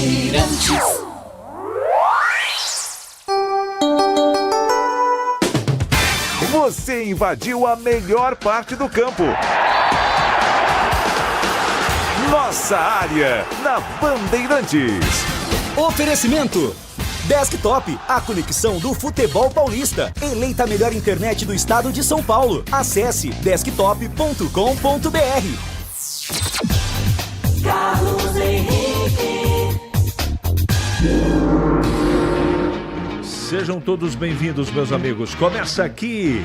Bandeirantes. Você invadiu a melhor parte do campo. Nossa área, na Bandeirantes. Oferecimento Desktop, a conexão do futebol paulista. Eleita a melhor internet do estado de São Paulo. Acesse desktop.com.br. Carlos Henrique. Sejam todos bem-vindos, meus amigos. Começa aqui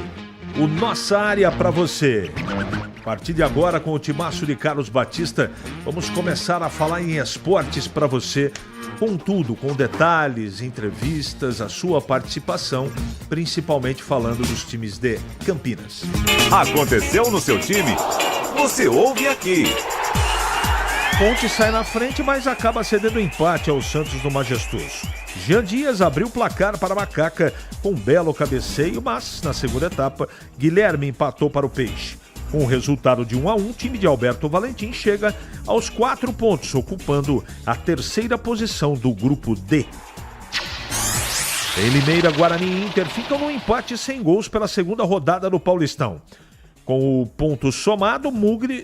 o Nossa Área para você. A partir de agora, com o timaço de Carlos Batista, vamos começar a falar em esportes para você, com tudo, com detalhes, entrevistas, a sua participação, principalmente falando dos times de Campinas. Aconteceu no seu time? Você ouve aqui. Ponte sai na frente, mas acaba cedendo empate ao Santos do Majestoso. Jean Dias abriu o placar para a Macaca com um belo cabeceio, mas na segunda etapa, Guilherme empatou para o Peixe. Com o resultado de 1-1, o time de Alberto Valentim chega aos 4 pontos, ocupando a terceira posição do grupo D. Em Limeira, Guarani e Inter ficam no empate sem gols pela segunda rodada do Paulistão. Com o ponto somado,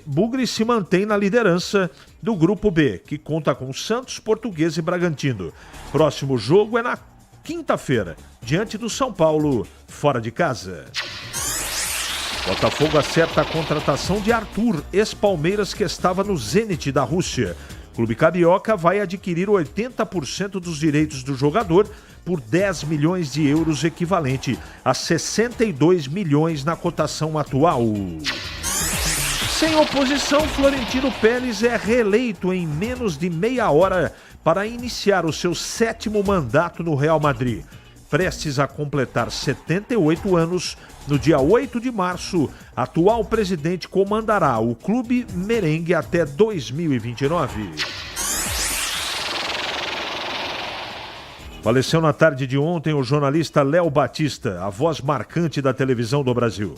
Bugre se mantém na liderança do grupo B, que conta com Santos, Portuguesa e Bragantino. Próximo jogo é na quinta-feira, diante do São Paulo, fora de casa. Botafogo acerta a contratação de Arthur, ex-Palmeiras que estava no Zenit da Rússia. O Clube Carioca vai adquirir 80% dos direitos do jogador por 10 milhões de euros, equivalente a 62 milhões na cotação atual. Sem oposição, Florentino Pérez é reeleito em menos de meia hora para iniciar o seu 7º mandato no Real Madrid. Prestes a completar 78 anos, no dia 8 de março, atual presidente comandará o clube merengue até 2029. Faleceu na tarde de ontem o jornalista Léo Batista, a voz marcante da televisão do Brasil.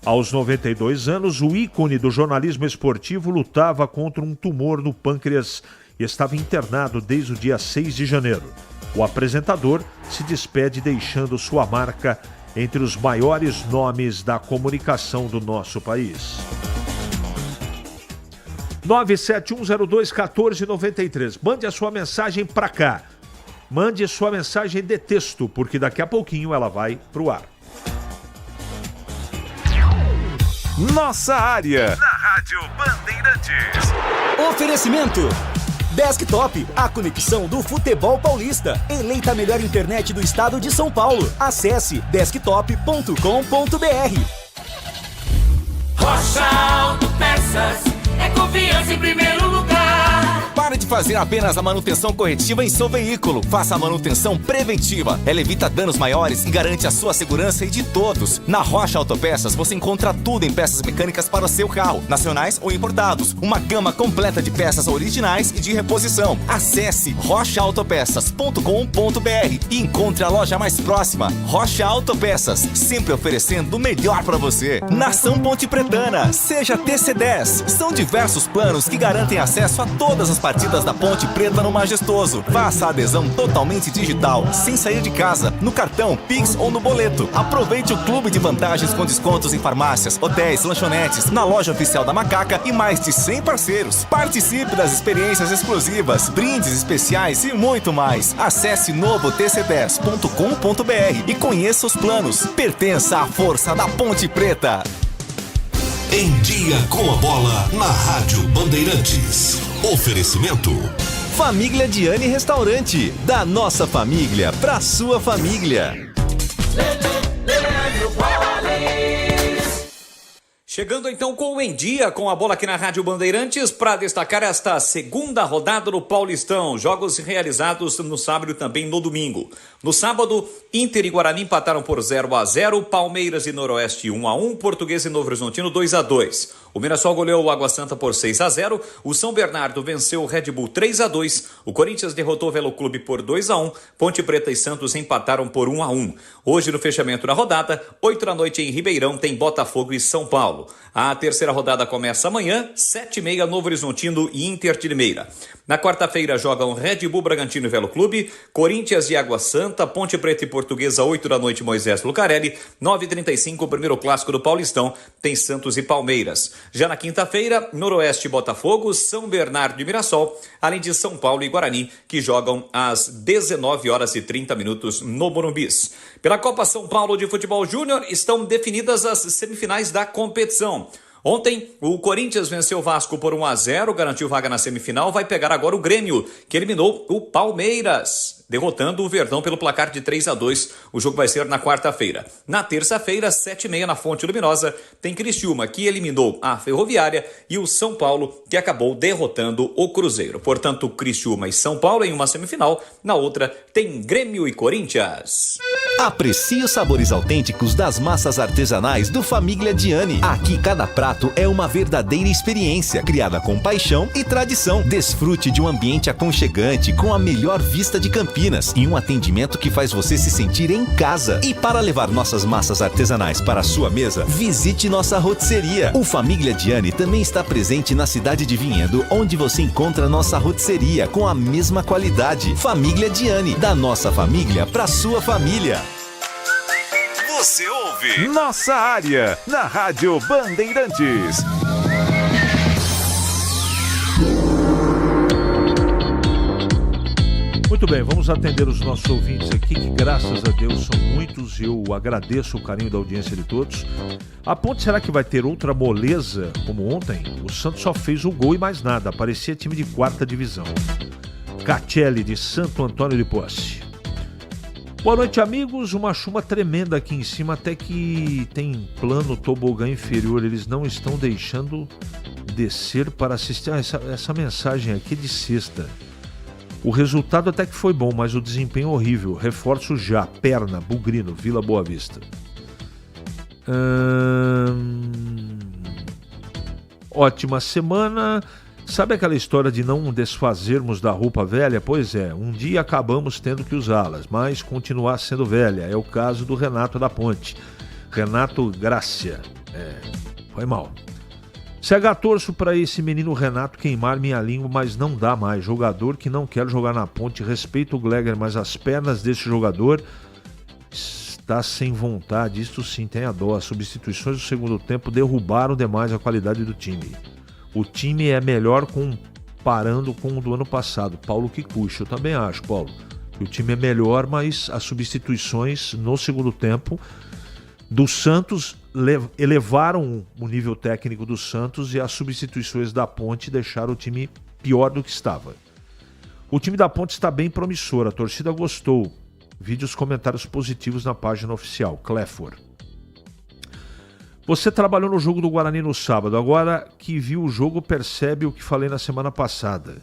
Aos 92 anos, o ícone do jornalismo esportivo lutava contra um tumor no pâncreas e estava internado desde o dia 6 de janeiro. O apresentador se despede deixando sua marca entre os maiores nomes da comunicação do nosso país. 971021493. Mande a sua mensagem para cá. Mande sua mensagem de texto, porque daqui a pouquinho ela vai pro ar. Nossa área, na Rádio Bandeirantes. Oferecimento Desktop, a conexão do futebol paulista. Eleita a melhor internet do estado de São Paulo. Acesse desktop.com.br. Rocha Autopeças, é confiança em primeiro lugar. Pare de fazer apenas a manutenção corretiva em seu veículo. Faça a manutenção preventiva. Ela evita danos maiores e garante a sua segurança e de todos. Na Rocha Autopeças você encontra tudo em peças mecânicas para o seu carro, nacionais ou importados. Uma gama completa de peças originais e de reposição. Acesse rochaautopeças.com.br e encontre a loja mais próxima. Rocha Autopeças, sempre oferecendo o melhor para você. Nação Ponte Pretana, seja TC10. São diversos planos que garantem acesso a todas as partidas da Ponte Preta no Majestoso. Faça a adesão totalmente digital, sem sair de casa, no cartão, Pix ou no boleto. Aproveite o clube de vantagens com descontos em farmácias, hotéis, lanchonetes, na loja oficial da Macaca e mais de 100 parceiros. Participe das experiências exclusivas, brindes especiais e muito mais. Acesse novotc10.com.br e conheça os planos. Pertença à força da Ponte Preta. Em Dia com a Bola, na Rádio Bandeirantes. Oferecimento Família Diane Restaurante, da nossa família pra sua família. Chegando então com o Em Dia, com a bola aqui na Rádio Bandeirantes, para destacar esta segunda rodada do Paulistão. Jogos realizados no sábado e também no domingo. No sábado, Inter e Guarani empataram por 0-0, Palmeiras e Noroeste 1-1, Portuguesa e Novo Horizontino 2-2. O Mirassol goleou o Água Santa por 6-0, o São Bernardo venceu o Red Bull 3-2, o Corinthians derrotou o Velo Clube por 2-1, Ponte Preta e Santos empataram por 1-1. Hoje, no fechamento da rodada, 8 da noite em Ribeirão, tem Botafogo e São Paulo. Paulo. A terceira rodada começa amanhã, 7h30, Novo Horizontino e Inter de Limeira. Na quarta-feira jogam Red Bull Bragantino e Velo Clube, Corinthians e Água Santa, Ponte Preta e Portuguesa, 8 da noite, Moisés Lucarelli, 9h35, o primeiro clássico do Paulistão, tem Santos e Palmeiras. Já na quinta-feira, Noroeste e Botafogo, São Bernardo e Mirassol, além de São Paulo e Guarani, que jogam às 19h30 no Morumbis. Pela Copa São Paulo de Futebol Júnior, estão definidas as semifinais da competição. Ontem, o Corinthians venceu o Vasco por 1-0, garantiu vaga na semifinal, vai pegar agora o Grêmio, que eliminou o Palmeiras, derrotando o Verdão pelo placar de 3-2. O jogo vai ser na quarta-feira. Na terça-feira, 7h30, na Fonte Luminosa, tem Criciúma, que eliminou a Ferroviária, e o São Paulo, que acabou derrotando o Cruzeiro. Portanto, Criciúma e São Paulo em uma semifinal, na outra tem Grêmio e Corinthians. Aprecie os sabores autênticos das massas artesanais do Família Diani. Aqui cada prato é uma verdadeira experiência, criada com paixão e tradição. Desfrute de um ambiente aconchegante com a melhor vista de Campinas e um atendimento que faz você se sentir em casa. E para levar nossas massas artesanais para a sua mesa, visite nossa rotisseria. O Família Diani também está presente na cidade de Vinhedo, onde você encontra nossa rotisseria com a mesma qualidade. Família Diani, da nossa família para sua família. Você ouve Nossa Área, na Rádio Bandeirantes. Muito bem, vamos atender os nossos ouvintes aqui, que graças a Deus são muitos e eu agradeço o carinho da audiência de todos. A Ponte, será que vai ter outra moleza como ontem? O Santos só fez um gol e mais nada, parecia time de quarta divisão. Catelli, de Santo Antônio de Posse. Boa noite, amigos. Uma chuva tremenda aqui em cima, até que tem plano tobogã inferior. Eles não estão deixando descer para assistir. Essa mensagem aqui é de sexta. O resultado até que foi bom, mas o desempenho horrível. Reforço já. Perna, Bugrino, Vila Boa Vista. Ótima semana. Sabe aquela história de não desfazermos da roupa velha? Pois é, um dia acabamos tendo que usá-las, mas continuar sendo velha. É o caso do Renato da Ponte. Renato Grácia. Foi mal. CH, torço para esse menino Renato queimar minha língua, mas não dá mais. Jogador que não quer jogar na Ponte. Respeito o Gleger, mas as pernas desse jogador está sem vontade. Isto sim, tem a dó. As substituições do segundo tempo derrubaram demais a qualidade do time. O time é melhor comparando com o do ano passado. Paulo Kikuchi, eu também acho, Paulo. O time é melhor, mas as substituições no segundo tempo do Santos elevaram o nível técnico do Santos e as substituições da Ponte deixaram o time pior do que estava. O time da Ponte está bem promissor, a torcida gostou. Vídeos comentários positivos na página oficial. Cléfor. Você trabalhou no jogo do Guarani no sábado. Agora que viu o jogo, percebe o que falei na semana passada.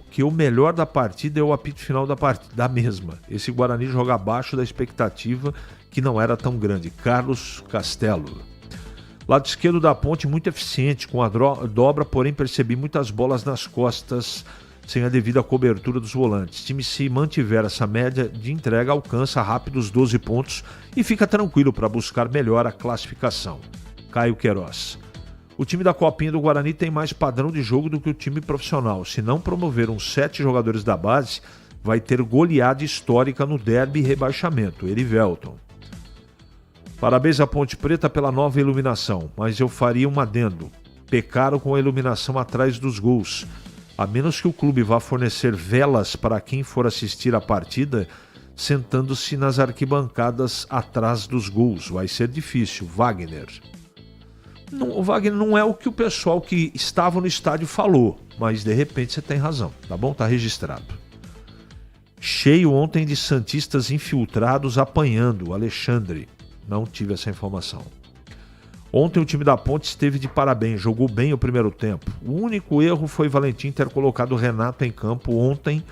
Que o melhor da partida é o apito final da mesma. Esse Guarani joga abaixo da expectativa, que não era tão grande. Carlos Castelo. Lado esquerdo da Ponte muito eficiente, com a dobra, porém percebi muitas bolas nas costas, sem a devida cobertura dos volantes. O time, se mantiver essa média de entrega, alcança rápido os 12 pontos e fica tranquilo para buscar melhor a classificação. Caio Queiroz. O time da Copinha do Guarani tem mais padrão de jogo do que o time profissional. Se não promover uns 7 jogadores da base, vai ter goleada histórica no derby e rebaixamento. Erivelton. Parabéns à Ponte Preta pela nova iluminação, mas eu faria um adendo. Pecaram com a iluminação atrás dos gols. A menos que o clube vá fornecer velas para quem for assistir a partida, sentando-se nas arquibancadas atrás dos gols. Vai ser difícil. Wagner. O Wagner não é o que o pessoal que estava no estádio falou, mas de repente você tem razão, tá bom? Tá registrado. Cheio ontem de santistas infiltrados apanhando. Alexandre. Não tive essa informação. Ontem o time da Ponte esteve de parabéns, jogou bem o primeiro tempo. O único erro foi Valentim ter colocado o Renato em campo ontem.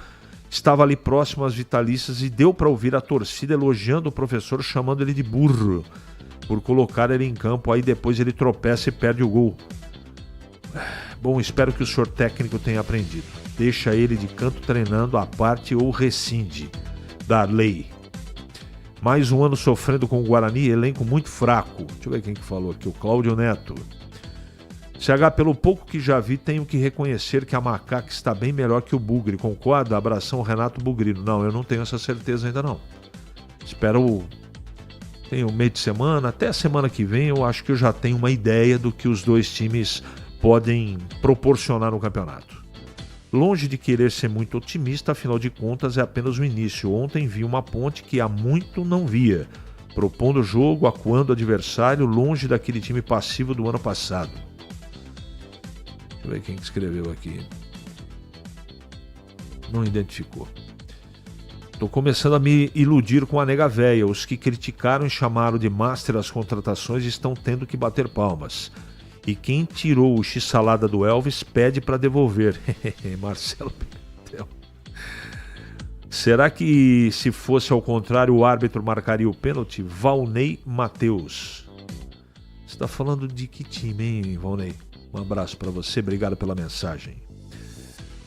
Estava ali próximo às vitalícias e deu para ouvir a torcida elogiando o professor, chamando ele de burro por colocar ele em campo. Aí depois ele tropeça e perde o gol. Bom, espero que o senhor técnico tenha aprendido. Deixa ele de canto treinando à parte ou rescinde. Darley. Mais um ano sofrendo com o Guarani, elenco muito fraco. Deixa eu ver quem que falou aqui, o Cláudio Neto. CH, pelo pouco que já vi, tenho que reconhecer que a Macaca está bem melhor que o Bugre. Concorda? Abração, Renato Bugrino. Não, eu não tenho essa certeza ainda não. Espero... Tem um meio de semana, até a semana que vem eu acho que eu já tenho uma ideia do que os dois times podem proporcionar no campeonato. Longe de querer ser muito otimista, afinal de contas é apenas o início. Ontem vi uma Ponte que há muito não via, propondo o jogo, acuando o adversário, longe daquele time passivo do ano passado. Deixa eu ver quem escreveu aqui. Não identificou. Estou começando a me iludir com a nega véia. Os que criticaram e chamaram de master as contratações estão tendo que bater palmas. E quem tirou o x-salada do Elvis pede para devolver. Marcelo Pimentel. Será que se fosse ao contrário o árbitro marcaria o pênalti? Valnei Matheus. Você está falando de que time, hein, Valnei? Um abraço para você, obrigado pela mensagem.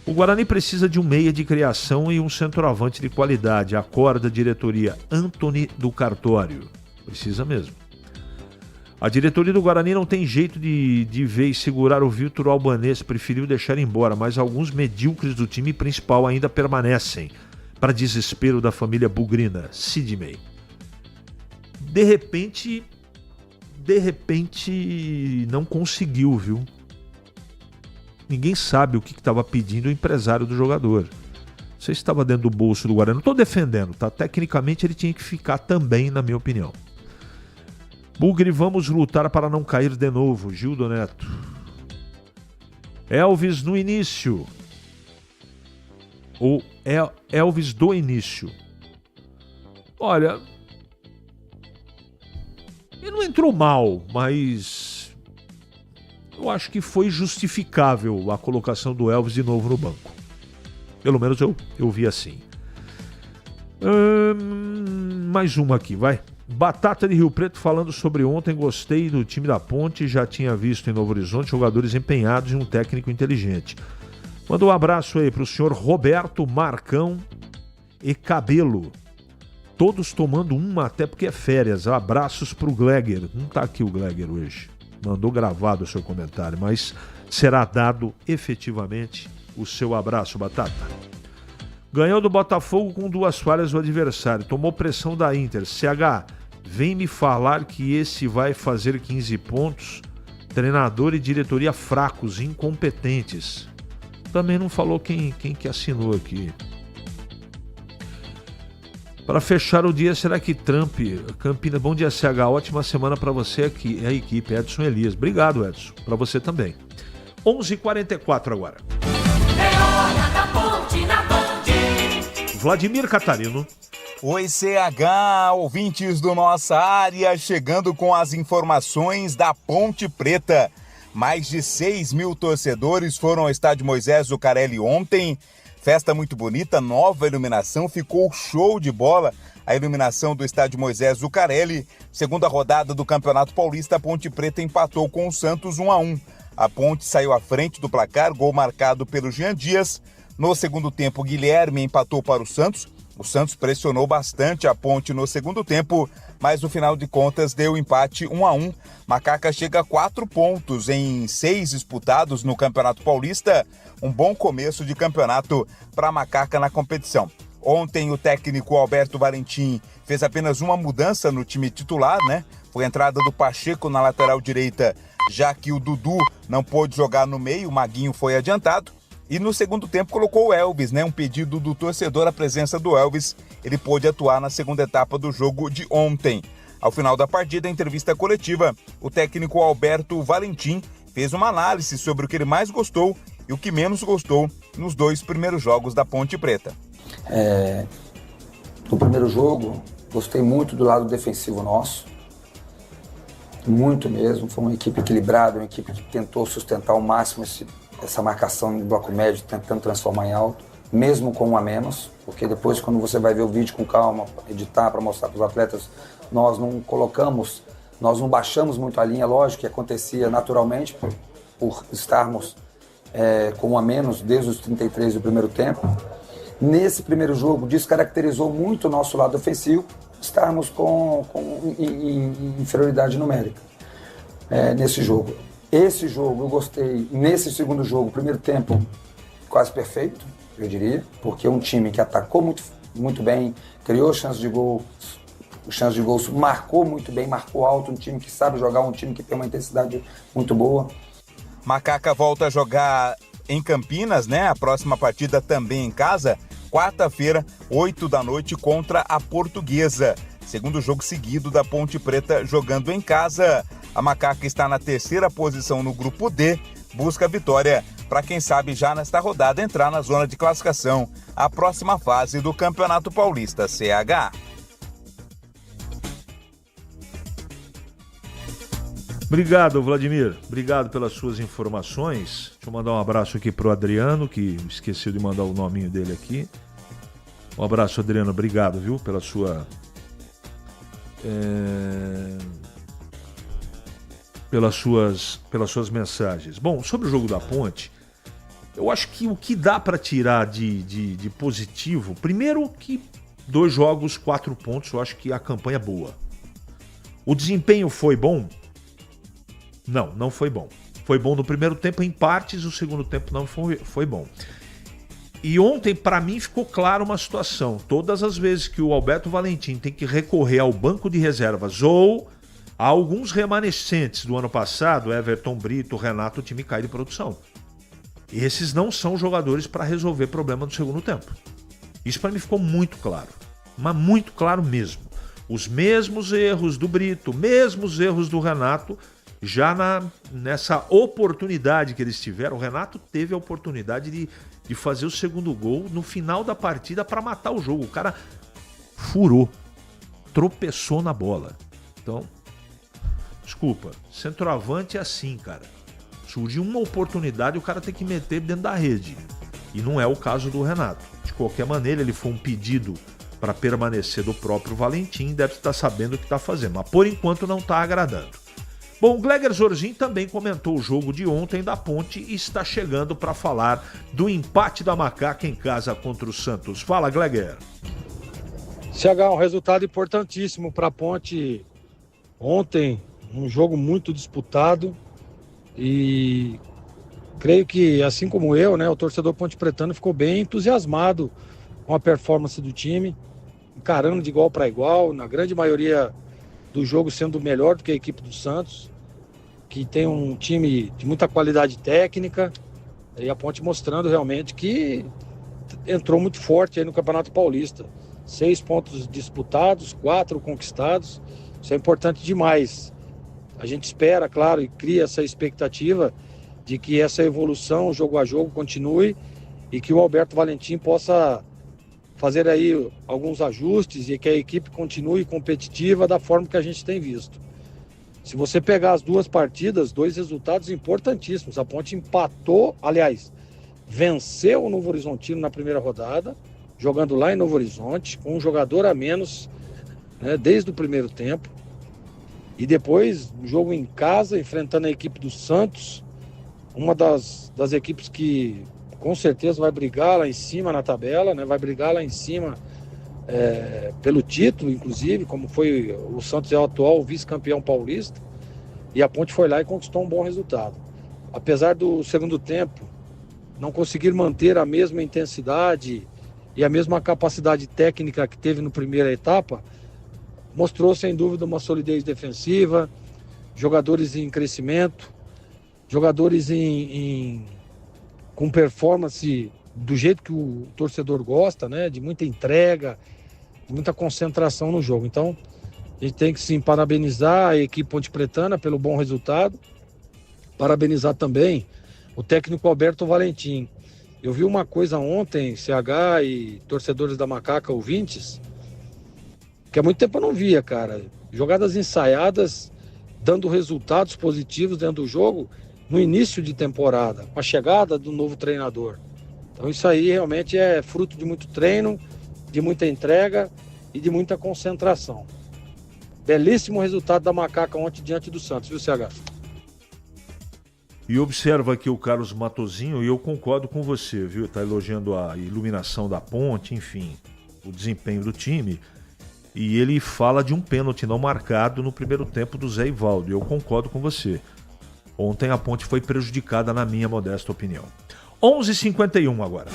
O Guarani precisa de um meia de criação e um centroavante de qualidade. Acorda a diretoria Antony do Cartório. Precisa mesmo. A diretoria do Guarani não tem jeito de ver e segurar o Vitor Albanês, preferiu deixar embora, mas alguns medíocres do time principal ainda permanecem, para desespero da família bugrina. Sidney. De repente não conseguiu, viu? Ninguém sabe o que estava pedindo o empresário do jogador. Não sei se estava dentro do bolso do Guarani. Não estou defendendo, tá? Tecnicamente ele tinha que ficar também, na minha opinião. Bugre, vamos lutar para não cair de novo. Gildo Neto. Elvis no início. Ou Elvis do início. Olha, ele não entrou mal, mas eu acho que foi justificável a colocação do Elvis de novo no banco. Pelo menos eu vi assim. Mais uma aqui, vai. Batata de Rio Preto falando sobre ontem, gostei do time da Ponte, já tinha visto em Novo Horizonte jogadores empenhados e um técnico inteligente. Manda um abraço aí para o senhor Roberto, Marcão e Cabelo. Todos tomando uma, até porque é férias. Abraços para o Gleger. Não está aqui o Gleger hoje. Mandou gravado o seu comentário, mas será dado efetivamente o seu abraço, Batata. Ganhou do Botafogo com 2 falhas do adversário. Tomou pressão da Inter. CH, vem me falar que esse vai fazer 15 pontos. Treinador e diretoria fracos, incompetentes. Também não falou quem que assinou aqui. Para fechar o dia, será que Trump, Campinas, bom dia CH, ótima semana para você aqui, a equipe, Edson Elias. Obrigado, Edson, para você também. 11h44 agora. É hora da Ponte na Band. Vladimir Catarino. Oi, CH, ouvintes do Nossa Área, chegando com as informações da Ponte Preta. Mais de 6 mil torcedores foram ao estádio Moisés Zucarelli ontem. Festa muito bonita, nova iluminação, ficou show de bola a iluminação do estádio Moisés Zucarelli. Segunda rodada do Campeonato Paulista, a Ponte Preta empatou com o Santos 1-1. A Ponte saiu à frente do placar, gol marcado pelo Jean Dias. No segundo tempo, Guilherme empatou para o Santos. O Santos pressionou bastante a Ponte no segundo tempo, mas no final de contas deu empate 1-1. Macaca chega a 4 pontos em 6 disputados no Campeonato Paulista. Um bom começo de campeonato para a Macaca na competição. Ontem o técnico Alberto Valentim fez apenas uma mudança no time titular, né? Foi a entrada do Pacheco na lateral direita, já que o Dudu não pôde jogar no meio, o Maguinho foi adiantado. E no segundo tempo colocou o Elvis, né? Um pedido do torcedor, a presença do Elvis. Ele pôde atuar na segunda etapa do jogo de ontem. Ao final da partida, em entrevista coletiva, o técnico Alberto Valentim fez uma análise sobre o que ele mais gostou e o que menos gostou nos 2 primeiros jogos da Ponte Preta. No primeiro jogo, gostei muito do lado defensivo nosso. Muito mesmo. Foi uma equipe equilibrada, uma equipe que tentou sustentar ao máximo essa marcação de bloco médio, tentando transformar em alto, mesmo com 1 a menos, porque depois, quando você vai ver o vídeo com calma, editar para mostrar para os atletas, nós não baixamos muito a linha, lógico que acontecia naturalmente por estarmos com 1 a menos desde os 33 do primeiro tempo. Nesse primeiro jogo, descaracterizou muito o nosso lado ofensivo, estarmos em inferioridade numérica nesse jogo. Esse jogo eu gostei, nesse segundo jogo, primeiro tempo quase perfeito, eu diria, porque é um time que atacou muito bem, criou chances de gols, marcou muito bem, marcou alto, um time que sabe jogar, um time que tem uma intensidade muito boa. Macaca volta a jogar em Campinas, né? A próxima partida também em casa, quarta-feira, 8 da noite, contra a Portuguesa. Segundo jogo seguido da Ponte Preta jogando em casa. A Macaca está na terceira posição no grupo D, busca a vitória para quem sabe já nesta rodada entrar na zona de classificação, a próxima fase do Campeonato Paulista CH. Obrigado, Vladimir. Obrigado pelas suas informações. Deixa eu mandar um abraço aqui pro Adriano, que esqueci de mandar o nominho dele aqui. Um abraço, Adriano. Obrigado, viu, pela sua... Pelas suas mensagens. Bom, sobre o jogo da Ponte, eu acho que o que dá para tirar de positivo, primeiro que 2 jogos, 4 pontos, eu acho que a campanha é boa. O desempenho foi bom? Não foi bom. Foi bom no primeiro tempo em partes, o segundo tempo não foi bom. E ontem, para mim, ficou clara uma situação. Todas as vezes que o Alberto Valentim tem que recorrer ao banco de reservas ou a alguns remanescentes do ano passado, Everton Brito, Renato, o time cai de produção. Esses não são jogadores para resolver problema no segundo tempo. Isso para mim ficou muito claro. Mas muito claro mesmo. Os mesmos erros do Brito, mesmos erros do Renato, já nessa oportunidade que eles tiveram. O Renato teve a oportunidade de fazer o segundo gol no final da partida para matar o jogo. O cara furou, tropeçou na bola. Então, desculpa, centroavante é assim, cara. Surge uma oportunidade e o cara tem que meter dentro da rede. E não é o caso do Renato. De qualquer maneira, ele foi um pedido para permanecer do próprio Valentim, deve estar sabendo o que está fazendo, mas por enquanto não está agradando. Bom, o Gleger Zorzin também comentou o jogo de ontem da Ponte e está chegando para falar do empate da Macaca em casa contra o Santos. Fala, Gleger. CH, um resultado importantíssimo para a Ponte ontem, um jogo muito disputado e creio que, assim como eu, né, o torcedor pontepretano ficou bem entusiasmado com a performance do time, encarando de igual para igual, na grande maioria do jogo sendo melhor do que a equipe do Santos, que tem um time de muita qualidade técnica, e a Ponte mostrando realmente que entrou muito forte aí no Campeonato Paulista. 6 pontos disputados, 4 conquistados, isso é importante demais. A gente espera, claro, e cria essa expectativa de que essa evolução, jogo a jogo, continue e que o Alberto Valentim possa fazer aí alguns ajustes e que a equipe continue competitiva da forma que a gente tem visto. Se você pegar as 2 partidas, 2 resultados importantíssimos. A Ponte empatou, aliás, venceu o Novo Horizontino na primeira rodada, jogando lá em Novo Horizonte, com um jogador a menos, né, desde o primeiro tempo. E depois, um jogo em casa, enfrentando a equipe do Santos, uma das equipes que com certeza vai brigar lá em cima na tabela, né? Vai brigar lá em cima pelo título, inclusive, como foi o Santos é o atual vice-campeão paulista, e a Ponte foi lá e conquistou um bom resultado. Apesar do segundo tempo não conseguir manter a mesma intensidade e a mesma capacidade técnica que teve na primeira etapa, mostrou sem dúvida uma solidez defensiva, jogadores em crescimento, jogadores com performance do jeito que o torcedor gosta, né? De muita entrega, de muita concentração no jogo. Então, a gente tem que sim parabenizar a equipe pontepretana pelo bom resultado, parabenizar também o técnico Alberto Valentim. Eu vi uma coisa ontem, CH e torcedores da Macaca, ouvintes, que há muito tempo eu não via, cara. Jogadas ensaiadas, dando resultados positivos dentro do jogo, no início de temporada, com a chegada do novo treinador. Então isso aí realmente é fruto de muito treino, de muita entrega e de muita concentração. Belíssimo resultado da Macaca ontem diante do Santos, viu, CH? E observa aqui o Carlos Matozinho, e eu concordo com você, viu? Tá elogiando a iluminação da Ponte, enfim, o desempenho do time. E ele fala de um pênalti não marcado no primeiro tempo do Zé Ivaldo. E eu concordo com você. Ontem a Ponte foi prejudicada, na minha modesta opinião. 11h51 agora.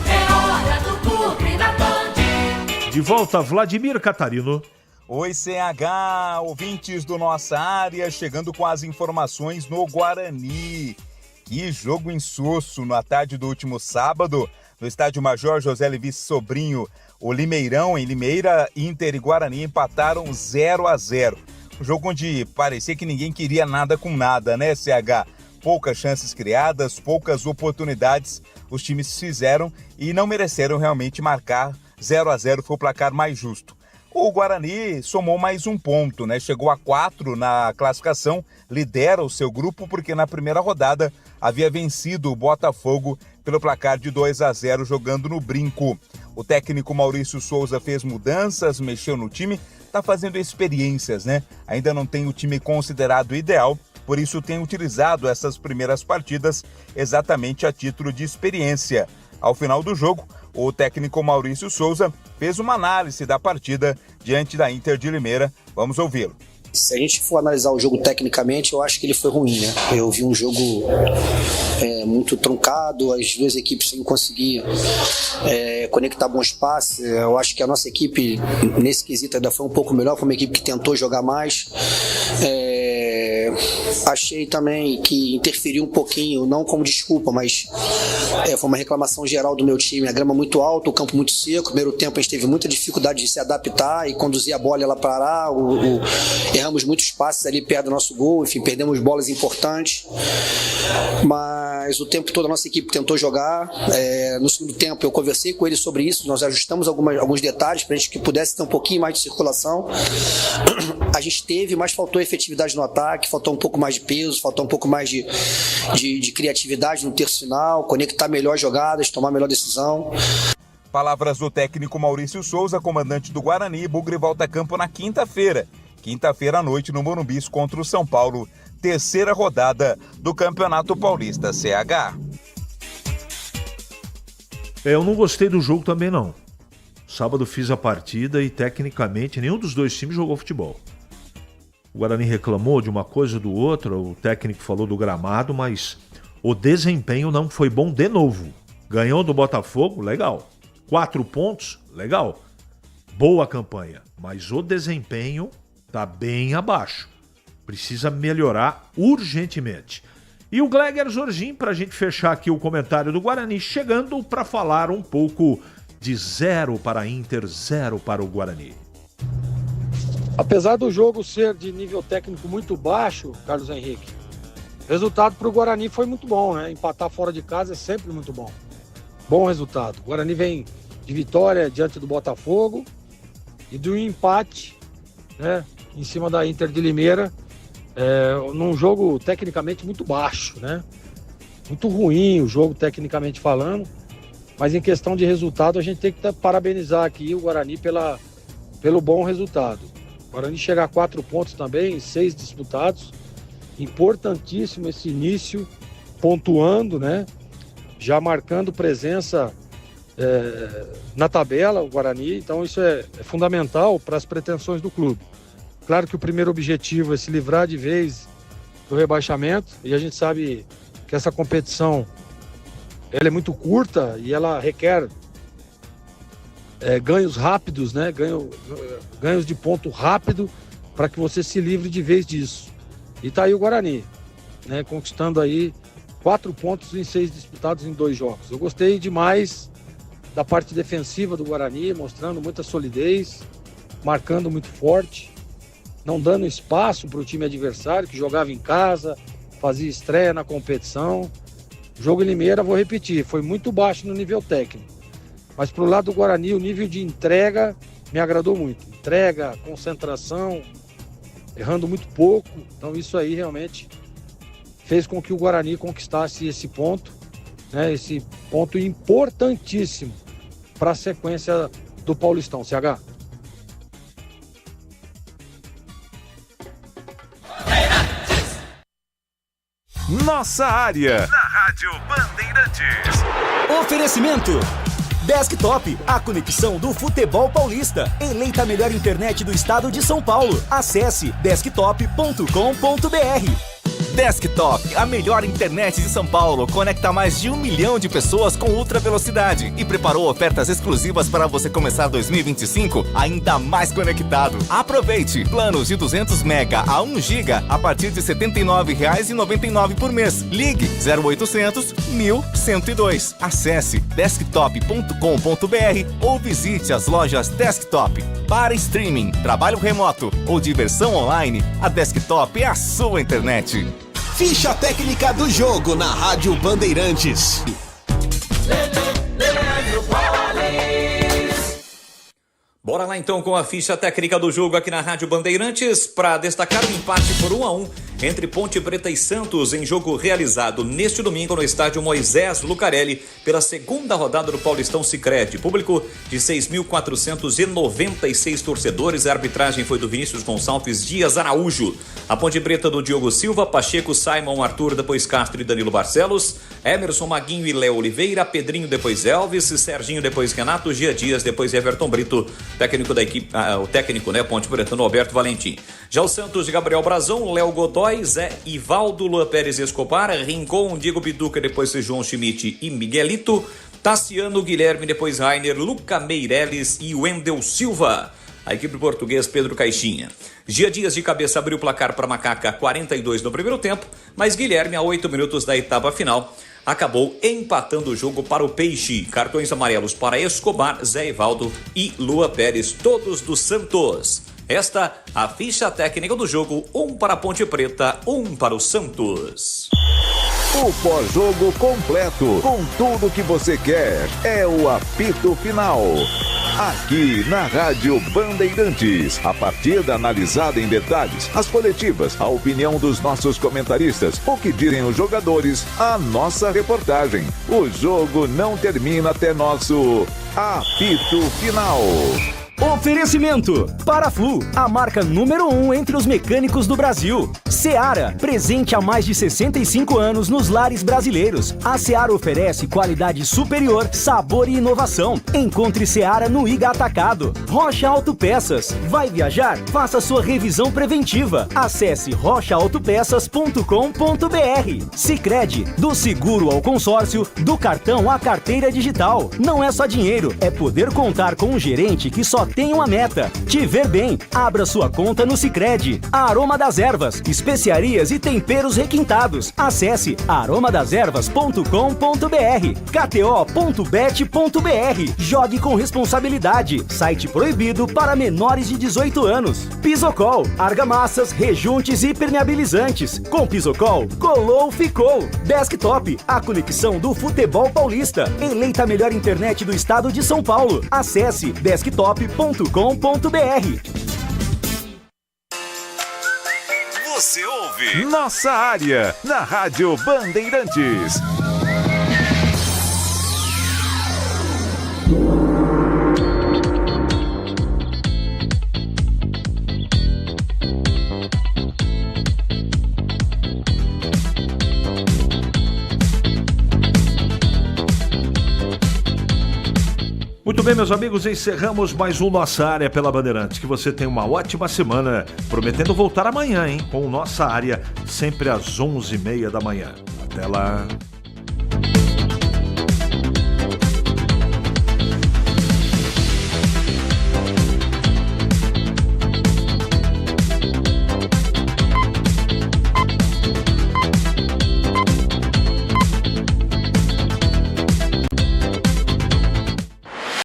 É hora do Bugre da Band. De volta, Vladimir Catarino. Oi, CH, ouvintes do Nossa Área, chegando com as informações no Guarani. Que jogo insosso na tarde do último sábado, no estádio Major José Levi Sobrinho. O Limeirão, em Limeira, Inter e Guarani empataram 0-0. Um jogo onde parecia que ninguém queria nada com nada, né, CH? Poucas chances criadas, poucas oportunidades os times fizeram e não mereceram realmente marcar. 0-0 foi o placar mais justo. O Guarani somou mais um ponto, né? Chegou a 4 na classificação, lidera o seu grupo porque na primeira rodada havia vencido o Botafogo pelo placar de 2-0 jogando no Brinco. O técnico Maurício Souza fez mudanças, mexeu no time, está fazendo experiências, né? Ainda não tem o time considerado ideal, por isso tem utilizado essas primeiras partidas exatamente a título de experiência. Ao final do jogo, o técnico Maurício Souza fez uma análise da partida diante da Inter de Limeira. Vamos ouvi-lo. Se a gente for analisar o jogo tecnicamente, eu acho que ele foi ruim, né? Eu vi um jogo muito truncado, as duas equipes sem conseguir conectar bons passes. Eu acho que a nossa equipe, nesse quesito, ainda foi um pouco melhor, foi uma equipe que tentou jogar mais. Achei também que interferiu um pouquinho, não como desculpa, mas foi uma reclamação geral do meu time. A grama muito alta, o campo muito seco. No primeiro tempo a gente teve muita dificuldade de se adaptar e conduzir a bola e ela parar. Erramos muitos passes ali perto do nosso gol, enfim, perdemos bolas importantes. Mas o tempo todo a nossa equipe tentou jogar. No segundo tempo eu conversei com eles sobre isso, nós ajustamos alguns detalhes para a gente que pudesse ter um pouquinho mais de circulação. A gente teve, mas faltou efetividade no ataque, faltou um pouco mais de peso, faltou um pouco mais de criatividade no terço final, conectar melhor jogadas, tomar melhor decisão. Palavras do técnico Maurício Souza, comandante do Guarani. Bugre volta a campo na quinta-feira à noite no Morumbi contra o São Paulo, terceira rodada do Campeonato Paulista CH. Eu não gostei do jogo também não. Sábado fiz a partida e tecnicamente nenhum dos dois times jogou futebol. O Guarani reclamou de uma coisa ou do outro, o técnico falou do gramado, mas o desempenho não foi bom de novo. Ganhou do Botafogo, legal. 4 pontos, legal. Boa campanha, mas o desempenho tá bem abaixo. Precisa melhorar urgentemente. E o Gleger Zorgin, para a gente fechar aqui o comentário do Guarani, chegando para falar um pouco de 0 para a Inter, 0 para o Guarani. Apesar do jogo ser de nível técnico muito baixo, Carlos Henrique, o resultado para o Guarani foi muito bom, né? Empatar fora de casa é sempre muito bom. Bom resultado. O Guarani vem de vitória diante do Botafogo e do empate, né, em cima da Inter de Limeira, num jogo tecnicamente muito baixo, né? Muito ruim o jogo tecnicamente falando, mas em questão de resultado a gente tem que parabenizar aqui o Guarani pelo bom resultado. O Guarani chega a 4 pontos também, 6 disputados. Importantíssimo esse início, pontuando, né? Já marcando presença na tabela, o Guarani. Então isso é fundamental para as pretensões do clube. Claro que o primeiro objetivo é se livrar de vez do rebaixamento. E a gente sabe que essa competição ela é muito curta e ela requer ganhos rápidos, né? Ganhos de ponto rápido para que você se livre de vez disso. E tá aí o Guarani, né? Conquistando aí 4 pontos em 6 disputados em 2 jogos. Eu gostei demais da parte defensiva do Guarani, mostrando muita solidez, marcando muito forte, não dando espaço para o time adversário que jogava em casa, fazia estreia na competição. O jogo em Limeira, vou repetir, foi muito baixo no nível técnico. Mas pro lado do Guarani, o nível de entrega me agradou muito. Entrega, concentração, errando muito pouco. Então isso aí realmente fez com que o Guarani conquistasse esse ponto, né? Esse ponto importantíssimo para a sequência do Paulistão, CH. Nossa Área, na Rádio Bandeirantes. Oferecimento Desktop, a conexão do futebol paulista. Eleita a melhor internet do estado de São Paulo. Acesse desktop.com.br. Desktop, a melhor internet de São Paulo, conecta mais de 1 milhão de pessoas com ultra velocidade e preparou ofertas exclusivas para você começar 2025 ainda mais conectado. Aproveite! Planos de 200 mega a 1 giga a partir de R$ 79,99 por mês. Ligue 0800 1102. Acesse desktop.com.br ou visite as lojas Desktop. Para streaming, trabalho remoto ou diversão online, a Desktop é a sua internet. Ficha técnica do jogo na Rádio Bandeirantes. Bora lá então com a ficha técnica do jogo aqui na Rádio Bandeirantes para destacar o empate por 1-1 entre Ponte Preta e Santos em jogo realizado neste domingo no estádio Moisés Lucarelli pela segunda rodada do Paulistão Sicredi. Público de 6.496 torcedores. A arbitragem foi do Vinícius Gonçalves Dias Araújo. A Ponte Preta do Diogo Silva, Pacheco, Simon, Arthur, depois Castro e Danilo Barcelos, Emerson, Maguinho e Léo Oliveira, Pedrinho, depois Elvis, Serginho, depois Renato, Gia Dias, depois Everton Brito. Técnico da equipe, o técnico, né, Ponte Pretano, Alberto Valentim. Já o Santos de Gabriel Brazão, Léo Godoy, Zé Ivaldo, Luan Pérez Escobar, Rincon, Diego Biduca, depois João Schmidt e Miguelito, Tassiano, Guilherme, depois Rainer, Luca Meireles e Wendel Silva. A equipe portuguesa Pedro Caixinha. Gia Dias de cabeça abriu o placar para Macaca, 42 no primeiro tempo, mas Guilherme, a 8 minutos da etapa final, acabou empatando o jogo para o Peixe. Cartões amarelos para Escobar, Zé Ivaldo e Lua Pérez, todos do Santos. Esta, a ficha técnica do jogo, 1 para a Ponte Preta, 1 para o Santos. O pós-jogo completo, com tudo que você quer, é o apito final. Aqui na Rádio Bandeirantes, a partida analisada em detalhes, as coletivas, a opinião dos nossos comentaristas, o que dizem os jogadores, a nossa reportagem. O jogo não termina até nosso apito final. Oferecimento: Paraflu, a marca número 1 entre os mecânicos do Brasil. Seara, presente há mais de 65 anos nos lares brasileiros. A Seara oferece qualidade superior, sabor e inovação. Encontre Seara no Iga Atacado. Rocha Autopeças, vai viajar? Faça sua revisão preventiva. Acesse rochaautopeças.com.br. Sicredi, do seguro ao consórcio, do cartão à carteira digital. Não é só dinheiro, é poder contar com um gerente que só tem uma meta: te ver bem. Abra sua conta no Sicredi. A Aroma das Ervas, especiarias e temperos requintados. Acesse aromadeservas.com.br. kto.bet.br. Jogue com responsabilidade. Site proibido para menores de 18 anos. Pisocol, argamassas, rejuntes e permeabilizantes. Com Pisocol, colou, ficou. Desktop, a conexão do futebol paulista. Eleita a melhor internet do estado de São Paulo. Acesse desktop.com.br. Você ouve Nossa Área, na Rádio Bandeirantes. Muito bem, meus amigos, encerramos mais um Nossa Área pela Bandeirantes. Que você tenha uma ótima semana, prometendo voltar amanhã, hein? Com Nossa Área, sempre às 11h30 da manhã. Até lá.